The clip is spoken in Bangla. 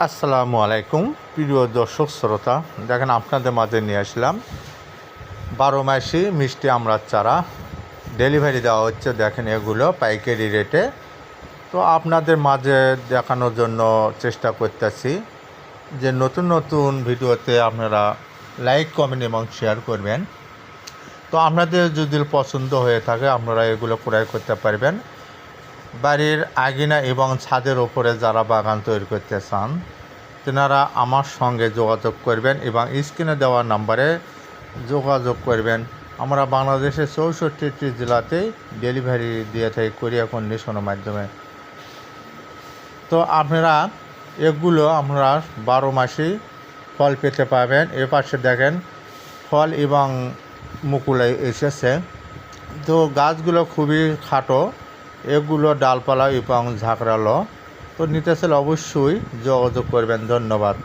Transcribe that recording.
আসসালামু আলাইকুম প্রিয় দর্শক শ্রোতা, দেখেন আপনাদের মাঝে নিয়ে আসলাম 12 মাসি মিষ্টি আমড়ার চারা ডেলিভারি দেওয়া হচ্ছে। দেখেন এগুলো পাইকারি রেটে। তো আপনাদের মাঝে দেখানোর জন্য চেষ্টা করতেছি যে নতুন নতুন ভিডিওতে আপনারা লাইক, কমেন্ট এবং শেয়ার করবেন। তো আপনাদের যদি পছন্দ হয়ে থাকে আপনারা এগুলো ক্রয় করতে পারবেন। বাড়ির আঙিনা এবং ছাদের ওপরে যারা বাগান তৈরি করতে চান তেনারা আমার সঙ্গে যোগাযোগ করবেন এবং স্ক্রিনে দেওয়া নাম্বারে যোগাযোগ করবেন। আমরা বাংলাদেশের 64টি জেলাতেই ডেলিভারি দিয়ে থাকি কুরিয়ার কন্ডিশনের মাধ্যমে। তো আপনারা এগুলো আমরা 12 মাসেই ফল পেতে পাবেন। এ পাশে দেখেন ফল এবং মুকুল এসেছে। তো গাছগুলো খুবই খাটো, এগুলো ডালপালা এবং ঝাঁকড়ালো। তো নিতে চাইলে অবশ্যই যোগাযোগ করবেন। ধন্যবাদ।